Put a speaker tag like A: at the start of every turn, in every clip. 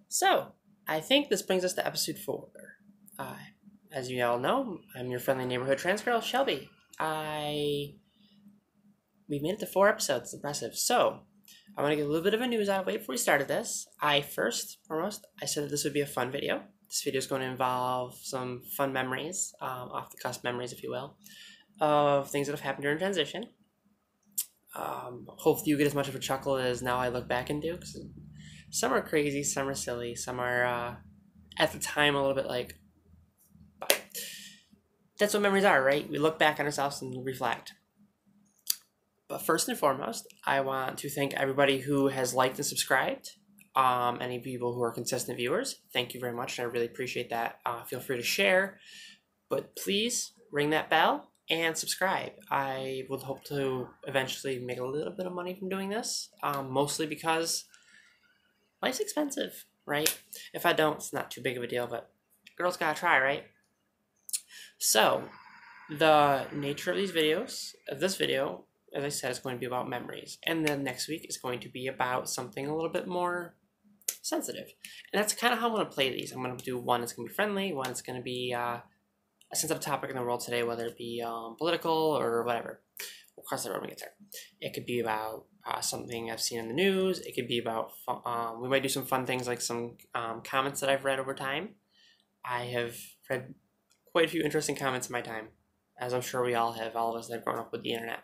A: So, I think this brings us to episode 4. Uh, as you all know, I'm your friendly neighborhood trans girl, Shelby. We made it to 4 episodes. It's impressive. So, I want to get a little bit of a news out of the way before we started this. First foremost, I said that this would be a fun video. This video is going to involve some fun memories, off the cusp memories, if you will, of things that have happened during transition. Hopefully you get as much of a chuckle as now I look back and do, because some are crazy, some are silly, some are, at the time, a little bit like, but that's what memories are, right? We look back on ourselves and reflect. But first and foremost, I want to thank everybody who has liked and subscribed. Any people who are consistent viewers, thank you very much. I really appreciate that. Feel free to share, but please ring that bell and subscribe. I would hope to eventually make a little bit of money from doing this, mostly because life's expensive, right? If I don't, it's not too big of a deal, but girls gotta try, right? So, the nature of these videos, of this video, as I said, is going to be about memories. And then next week is going to be about something a little bit more sensitive. And that's kind of how I'm going to play these. I'm going to do one that's going to be friendly, one that's going to be a sensitive topic in the world today, whether it be political or whatever. We'll cross that road when we get there. It could be about something I've seen in the news. It could be about, we might do some fun things like some comments that I've read over time. I have read quite a few interesting comments in my time, as I'm sure we all have, all of us that have grown up with the internet.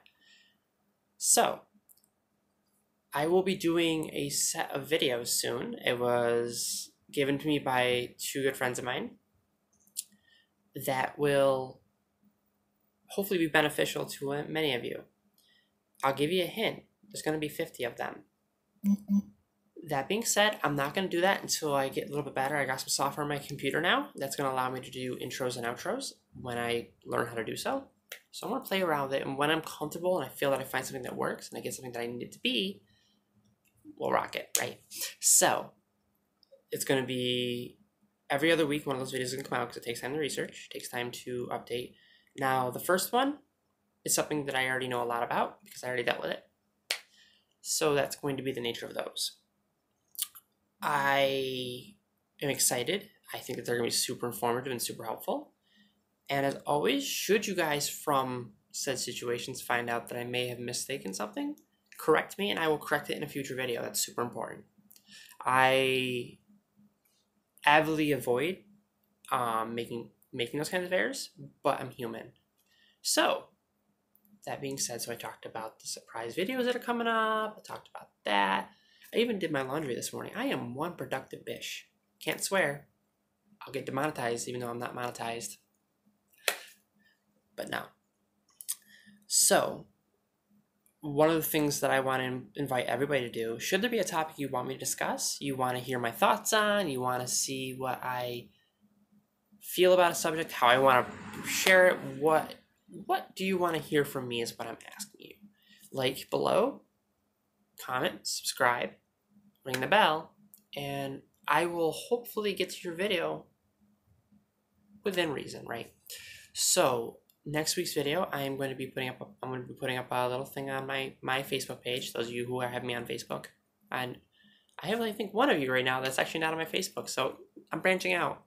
A: So, I will be doing a set of videos soon. It was given to me by 2 good friends of mine that will hopefully be beneficial to many of you. I'll give you a hint. There's going to be 50 of them. That being said, I'm not going to do that until I get a little bit better. I got some software on my computer now that's going to allow me to do intros and outros when I learn how to do so. So I'm going to play around with it, and when I'm comfortable and I feel that I find something that works and I get something that I need it to be, we'll rock it, right? So it's going to be every other week one of those videos is going to come out because it takes time to research, it takes time to update. Now, the first one is something that I already know a lot about because I already dealt with it. So that's going to be the nature of those. I am excited. I think that they're going to be super informative and super helpful. And as always, should you guys from said situations find out that I may have mistaken something, correct me and I will correct it in a future video. That's super important. I avidly avoid making those kinds of errors, but I'm human. So, that being said, so I talked about the surprise videos that are coming up. I talked about that. I even did my laundry this morning. I am one productive bitch. Can't swear. I'll get demonetized even though I'm not monetized. But no. So, one of the things that I want to invite everybody to do, should there be a topic you want me to discuss, you want to hear my thoughts on, you want to see what I feel about a subject, how I want to share it, what do you want to hear from me is what I'm asking you. Like below, comment, subscribe, ring the bell, and I will hopefully get to your video within reason, right? So, next week's video, I'm going to be putting up a little thing on my Facebook page. Those of you who have me on Facebook, and I have, I think, one of you right now that's actually not on my Facebook, so I'm branching out.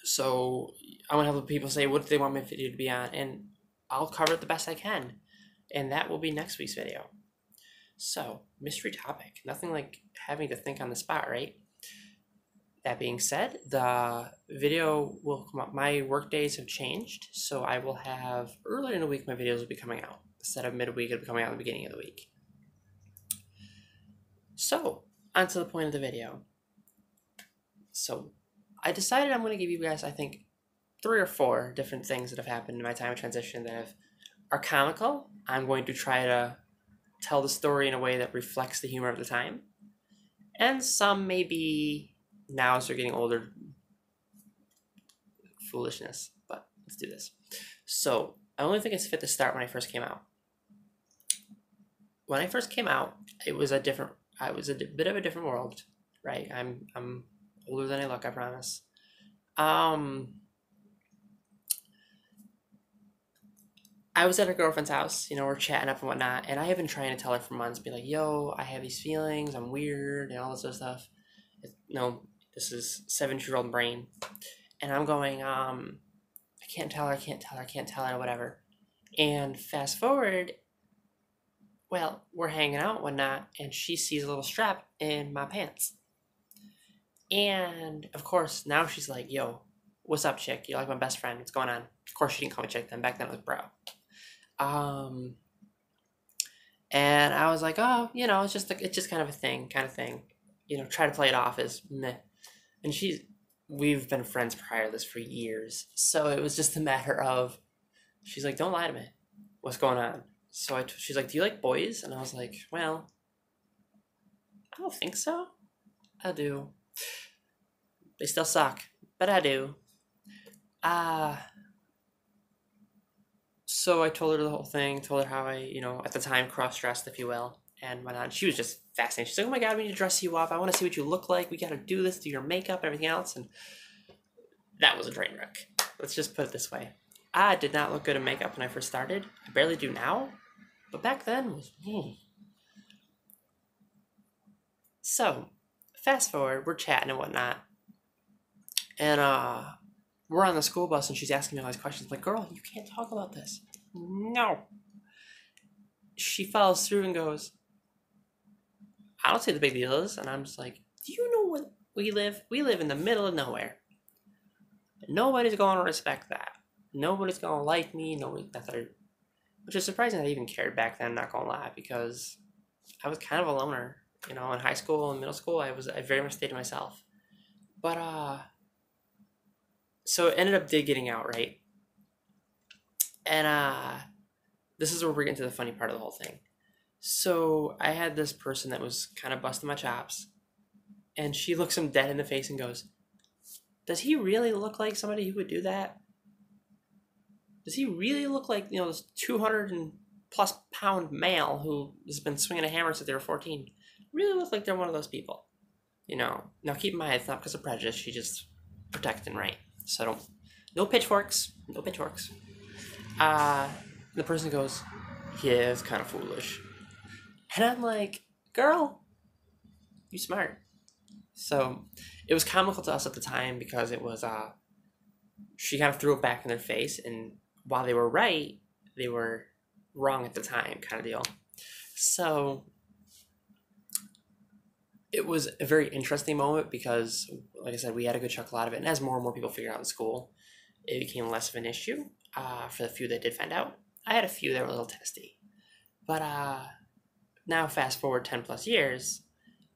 A: So I want to have people say what they want my video to be on, and I'll cover it the best I can, and that will be next week's video. So, mystery topic, nothing like having to think on the spot, right? That being said, the video will come up. My work days have changed, so I will have earlier in the week my videos will be coming out. Instead of midweek, it'll be coming out at the beginning of the week. So, on to the point of the video. So, I decided I'm going to give you guys, I think, 3 or 4 different things that have happened in my time of transition that are comical. I'm going to try to tell the story in a way that reflects the humor of the time. And some may be, now as they're getting older, foolishness, but let's do this. So, I only think it's fit to start when I first came out. When I first came out, it was a bit of a different world, right? I'm older than I look, I promise. I was at her girlfriend's house, we're chatting up and whatnot, and I have been trying to tell her for months, be like, yo, I have these feelings, I'm weird, and all this other stuff. No, this is 17-year-old brain. And I'm going, I can't tell her, I can't tell her, I can't tell her, whatever. And fast forward, well, we're hanging out and whatnot, and she sees a little strap in my pants. And, of course, now she's like, yo, what's up, chick? You're like my best friend. What's going on? Of course, she didn't call me chick then. Back then, it was bro. And I was like, oh, it's just kind of a thing, try to play it off as meh. And we've been friends prior to this for years. So it was just a matter of, she's like, don't lie to me. What's going on? So she's like, do you like boys? And I was like, well, I don't think so. I do. They still suck, but I do. So I told her the whole thing, told her how I, at the time cross-dressed, if you will, and went on. She was just fascinated. She's like, oh my God, we need to dress you up. I want to see what you look like. We got to do this, do your makeup and everything else. And that was a train wreck. Let's just put it this way. I did not look good in makeup when I first started. I barely do now, but back then was, So, fast forward, we're chatting and whatnot. And, we're on the school bus and she's asking me all these questions. I'm like, girl, you can't talk about this. No. She follows through and goes, I don't see the big deal is. And I'm just like, do you know where we live? We live in the middle of nowhere. Nobody's going to respect that. Nobody's going to like me. Which is surprising that I even cared back then, not going to lie, because I was kind of a loner. In high school and middle school, I very much stayed to myself. But, so it ended up getting out, right? And this is where we're getting to the funny part of the whole thing. So I had this person that was kind of busting my chops, and she looks him dead in the face and goes, does he really look like somebody who would do that? Does he really look like, this 200 and plus pound male who has been swinging a hammer since they were 14? Really look like they're one of those people? Now keep in mind, it's not because of prejudice, she just protecting right. So no pitchforks. The person goes, yeah, it's kind of foolish. And I'm like, girl, you smart. So it was comical to us at the time because it was, she kind of threw it back in their face. And while they were right, they were wrong at the time kind of deal. So it was a very interesting moment because, like I said, we had a good chuckle out of it. And as more and more people figured out in school, it became less of an issue for the few that did find out. I had a few that were a little testy. But now fast forward 10 plus years,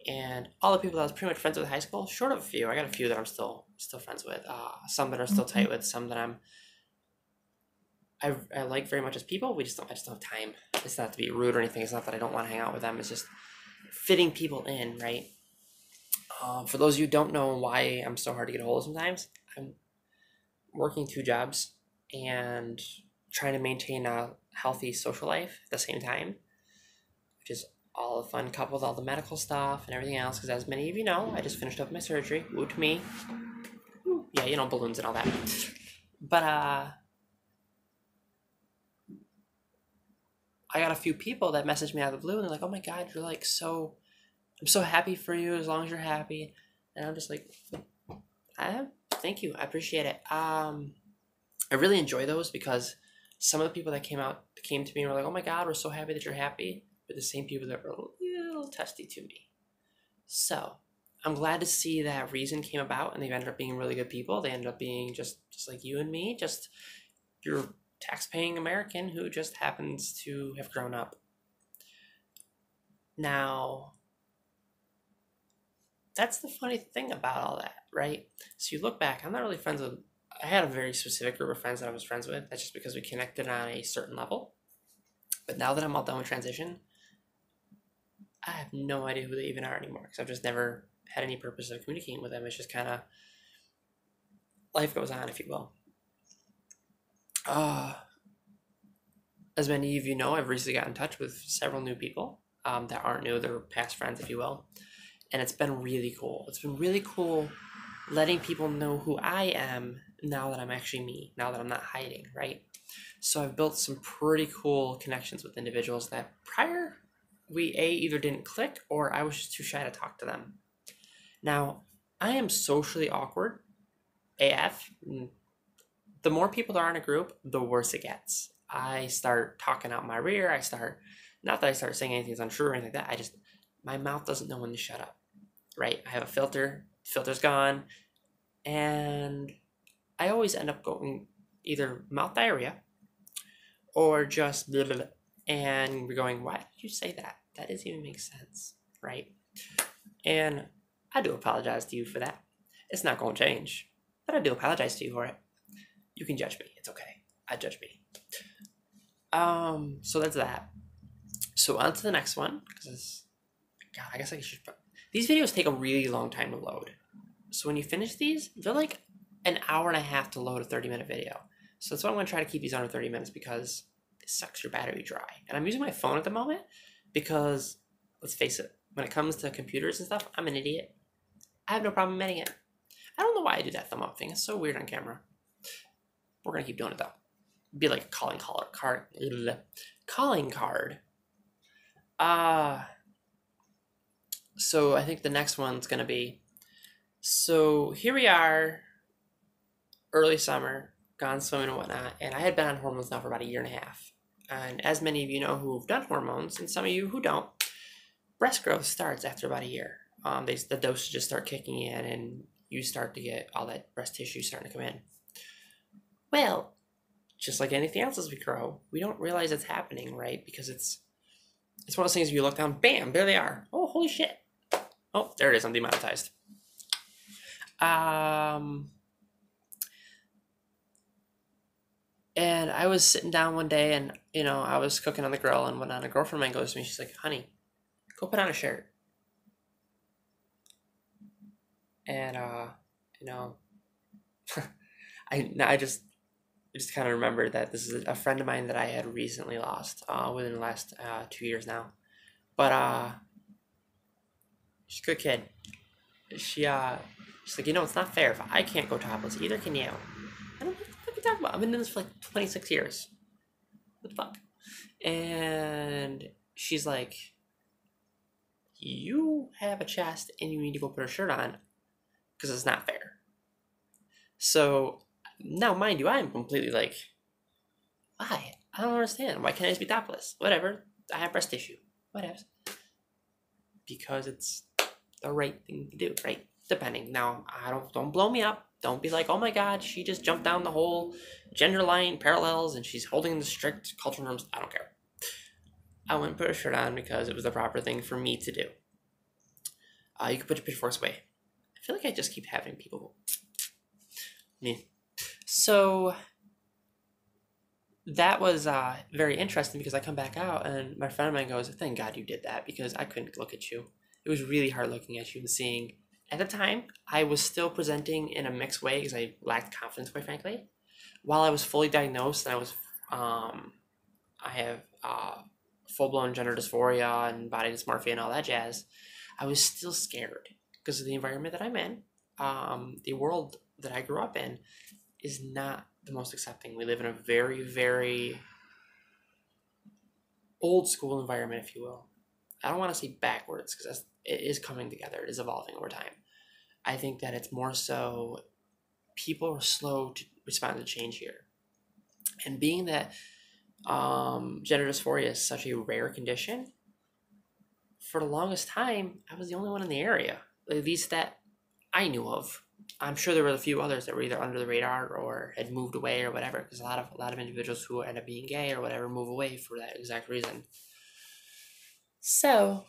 A: and all the people that I was pretty much friends with in high school, short of a few, I got a few that I'm still friends with. Some that are still tight with, some that I like very much as people. I just don't have time. It's not to be rude or anything. It's not that I don't want to hang out with them. It's just fitting people in, right? For those of you who don't know why I'm so hard to get a hold of sometimes, I'm working 2 jobs and trying to maintain a healthy social life at the same time, which is all the fun coupled with all the medical stuff and everything else, because as many of you know, I just finished up my surgery. Woot me. Yeah, balloons and all that. But I got a few people that messaged me out of the blue and they're like, oh my God, you're like I'm so happy for you as long as you're happy. And I'm just like, thank you. I appreciate it. I really enjoy those because some of the people that came to me and were like, oh my God, we're so happy that you're happy. But the same people that were a little testy to me. So I'm glad to see that reason came about and they've ended up being really good people. They ended up being just like you and me, just your tax-paying American who just happens to have grown up. Now, that's the funny thing about all that, right? So you look back, I'm not really friends with, I had a very specific group of friends that I was friends with. That's just because we connected on a certain level. But now that I'm all done with transition, I have no idea who they even are anymore because I've just never had any purpose of communicating with them. It's just kind of, life goes on, if you will. As many of you know, I've recently got in touch with several new people that aren't new. They're past friends, if you will. And it's been really cool. It's been really cool letting people know who I am now that I'm actually me, now that I'm not hiding, right? So I've built some pretty cool connections with individuals that prior we either didn't click or I was just too shy to talk to them. Now, I am socially awkward AF. The more people there are in a group, the worse it gets. I start talking out my rear. Not that I start saying anything's untrue or anything like that. My mouth doesn't know when to shut up, right? I have a filter. The filter's gone. And I always end up going either mouth diarrhea or just blah, blah, blah. And we're going, why did you say that? That doesn't even make sense, right? And I do apologize to you for that. It's not going to change, but I do apologize to you for it. You can judge me. It's okay. I judge me. So that's that. So on to the next one, because God, I guess I should. These videos take a really long time to load. So when you finish these, they're like an hour and a half to load a 30-minute video. So that's why I'm going to try to keep these under 30 minutes because it sucks your battery dry. And I'm using my phone at the moment because, let's face it, when it comes to computers and stuff, I'm an idiot. I have no problem admitting it. I don't know why I do that thumb up thing. It's so weird on camera. We're going to keep doing it though. It'd be like a calling card. Calling card. So I think the next one's going to be, so here we are, early summer, gone swimming and whatnot, and I had been on hormones now for about a year and a half. And as many of you know who've done hormones, and some of you who don't, breast growth starts after about a year. The dosages start kicking in, and you start to get all that breast tissue starting to come in. Well, just like anything else as we grow, we don't realize it's happening, right? Because it's one of those things, if you look down, bam, there they are. Oh, holy shit. Oh, there it is, I'm demonetized. And I was sitting down one day and, I was cooking on the grill and whatnot. A girlfriend of mine goes to me, she's like, honey, go put on a shirt. And, I just kind of remembered that this is a friend of mine that I had recently lost within the last 2 years now. But she's a good kid. She's like, it's not fair. If I can't go topless, either can you. I don't know what the fuck you talking about. I've been doing this for like 26 years. What the fuck? And she's like, you have a chest and you need to go put a shirt on because it's not fair. So now, mind you, I am completely like, why? I don't understand. Why can't I just be topless? Whatever. I have breast tissue. Whatever. Because it's the right thing to do, right? Depending. Now, don't blow me up. Don't be like, oh my God, she just jumped down the whole gender line parallels and she's holding the strict cultural norms. I don't care. I went and put a shirt on because it was the proper thing for me to do. You can put your pitchforks away. I feel like I just keep having people. Me. So that was very interesting because I come back out and my friend of mine goes, thank God you did that because I couldn't look at you. It was really hard looking at you and seeing. At the time, I was still presenting in a mixed way because I lacked confidence, quite frankly. While I was fully diagnosed and I have full-blown gender dysphoria and body dysmorphia and all that jazz, I was still scared because of the environment that I'm in. The world that I grew up in is not the most accepting. We live in a very, very old school environment, if you will. I don't want to say backwards because it is coming together. It is evolving over time. I think that it's more so people are slow to respond to change here. And being that gender dysphoria is such a rare condition, for the longest time, I was the only one in the area, at least that I knew of. I'm sure there were a few others that were either under the radar or had moved away or whatever, because a lot of individuals who end up being gay or whatever move away for that exact reason. So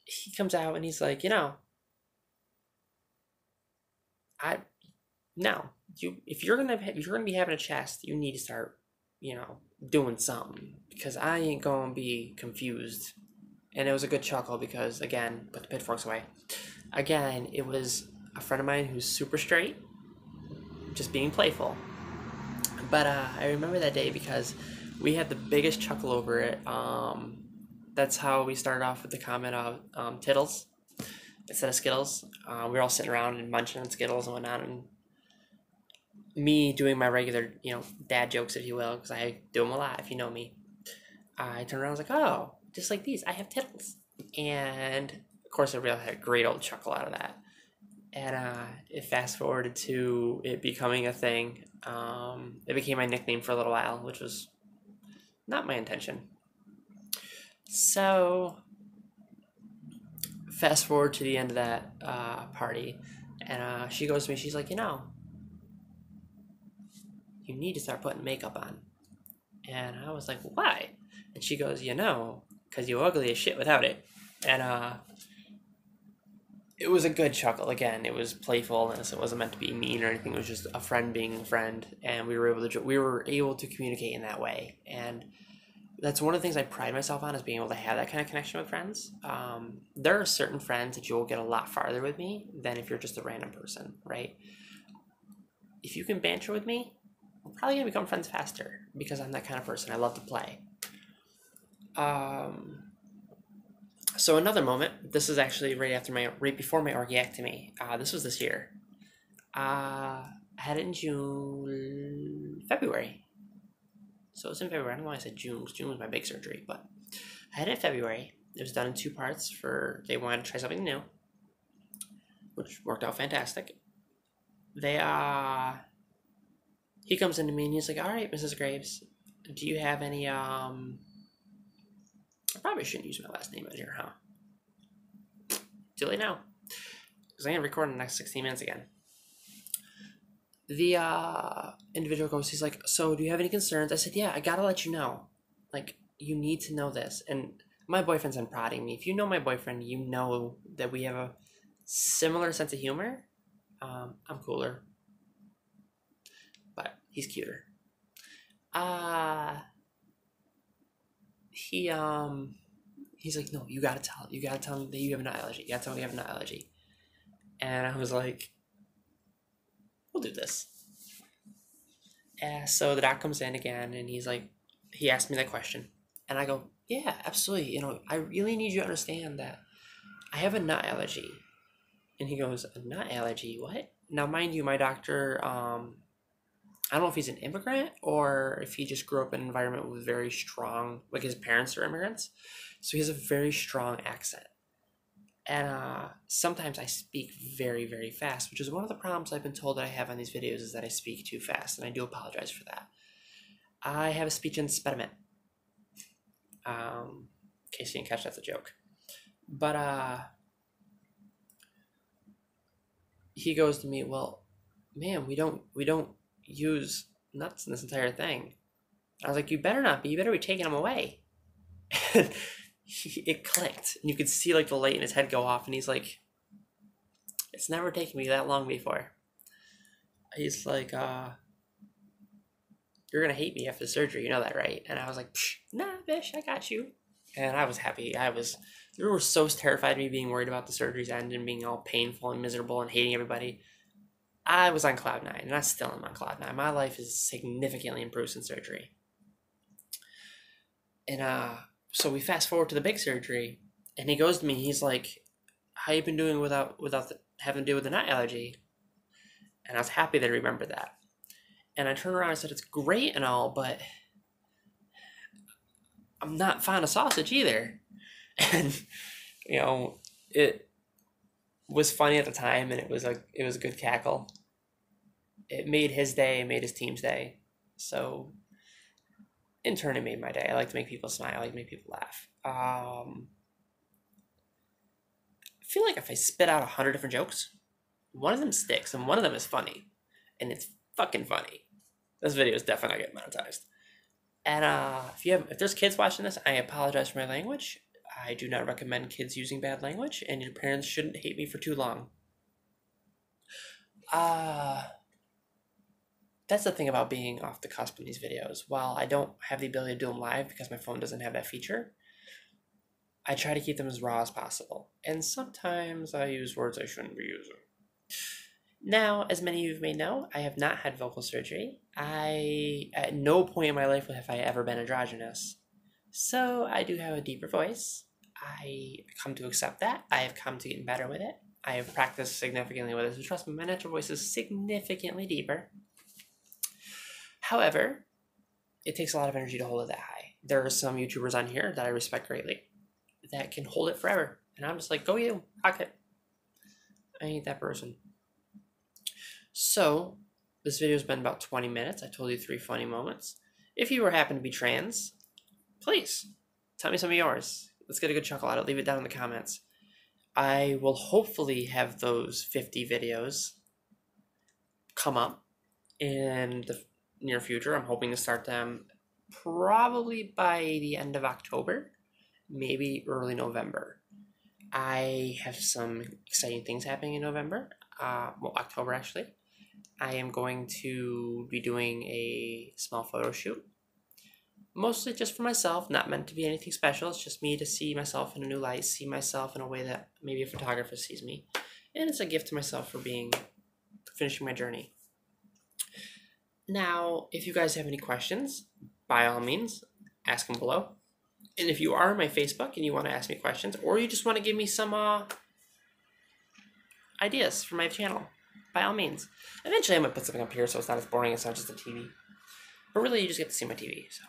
A: he comes out and he's like, if you're gonna be having a chest, you need to start, doing something because I ain't gonna be confused. And it was a good chuckle because, again, put the pitchforks away. Again, it was a friend of mine who's super straight, just being playful. But I remember that day because we had the biggest chuckle over it. That's how we started off with the comment of Tittles instead of Skittles. We were all sitting around and munching on Skittles and whatnot. And me doing my regular, dad jokes, if you will, because I do them a lot, if you know me. I turned around and was like, oh, just like these, I have tittles. And of course, I really had a great old chuckle out of that. And it fast forwarded to it becoming a thing. It became my nickname for a little while, which was not my intention. So, fast forward to the end of that party, and she goes to me, she's like, you need to start putting makeup on. And I was like, why? And she goes, because you're ugly as shit without it. And it was a good chuckle. Again, it was playfulness. It wasn't meant to be mean or anything. It was just a friend being a friend, and we were able to communicate in that way. And that's one of the things I pride myself on, is being able to have that kind of connection with friends. There are certain friends that you'll get a lot farther with me than if you're just a random person, right? If you can banter with me, we're probably gonna become friends faster because I'm that kind of person. I love to play. So another moment. This is actually right before my orchiectomy. This was this year. I had it in February. So it's in February. I don't know why I said June, because June was my big surgery, but I had it in February. It was done in 2 parts. They wanted to try something new, which worked out fantastic. He comes into me and he's like, all right, Mrs. Graves, do you have any, I probably shouldn't use my last name out here, huh? Too late now, because I'm going to record in the next 16 minutes again. The individual goes, he's like, so do you have any concerns? I said, yeah, I gotta let you know. Like, you need to know this. And my boyfriend's been prodding me. If you know my boyfriend, you know that we have a similar sense of humor. I'm cooler, but he's cuter. He's like, no, you gotta tell him that you have an allergy. You gotta tell him you have an allergy. And I was like, we'll do this. So the doc comes in again, and he asked me that question, and I go, yeah, absolutely. I really need you to understand that I have a nut allergy. And he goes, a nut allergy? What? Now, mind you, my doctor, I don't know if he's an immigrant or if he just grew up in an environment with very strong, like his parents are immigrants. So he has a very strong accent. And sometimes I speak very, very fast, which is one of the problems I've been told that I have on these videos, is that I speak too fast, and I do apologize for that. I have a speech impediment. In case you didn't catch, that's a joke. But he goes to me, well, man, we don't use nuts in this entire thing. I was like, you better not be. You better be taking them away. And it clicked, and you could see like the light in his head go off, and he's like, it's never taken me that long before. He's like, you're gonna hate me after the surgery, you know that, right? And I was like, nah, bitch, I got you. And I was happy. They were so terrified of me being worried about the surgery's end and being all painful and miserable and hating everybody. I was on cloud 9, and I still am on cloud 9. My life is significantly improved since surgery. And so we fast forward to the big surgery, and he goes to me. He's like, "How you been doing without having to deal with the nut allergy?" And I was happy that he remembered that. And I turned around and said, "It's great and all, but I'm not fond of sausage either." And it was funny at the time, and it was a good cackle. It made his day, it made his team's day. So in turn, it made my day. I like to make people smile. I like to make people laugh. I feel like if I spit out 100 different jokes, one of them sticks, and one of them is funny, and it's fucking funny. This video is definitely not getting monetized. And if there's kids watching this, I apologize for my language. I do not recommend kids using bad language, and your parents shouldn't hate me for too long. That's the thing about being off the cusp in these videos. While I don't have the ability to do them live because my phone doesn't have that feature, I try to keep them as raw as possible. And sometimes I use words I shouldn't be using. Now, as many of you may know, I have not had vocal surgery. At no point in my life have I ever been androgynous. So I do have a deeper voice. I come to accept that. I have come to getting better with it. I have practiced significantly with it. So trust me, my natural voice is significantly deeper. However, it takes a lot of energy to hold it that high. There are some YouTubers on here that I respect greatly that can hold it forever. And I'm just like, go you, rock it. I ain't that person. So, this video's been about 20 minutes. I told you 3 funny moments. If you happen to be trans, please tell me some of yours. Let's get a good chuckle out of it. Leave it down in the comments. I will hopefully have those 50 videos come up in the near future. I'm hoping to start them probably by the end of October, maybe early November. I have some exciting things happening in November, October actually. I am going to be doing a small photo shoot, mostly just for myself, not meant to be anything special. It's just me to see myself in a new light, see myself in a way that maybe a photographer sees me. And it's a gift to myself for finishing my journey. Now, if you guys have any questions, by all means, ask them below. And if you are on my Facebook and you want to ask me questions, or you just want to give me some ideas for my channel, by all means. Eventually I'm going to put something up here so it's not as boring, it's not just a TV. But really, you just get to see my TV, so.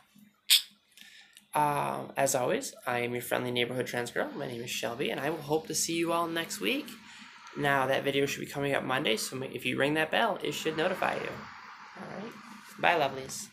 A: As always, I am your friendly neighborhood trans girl. My name is Shelby, and I will hope to see you all next week. Now, that video should be coming up Monday, so if you ring that bell, it should notify you. Alright? Bye, lovelies.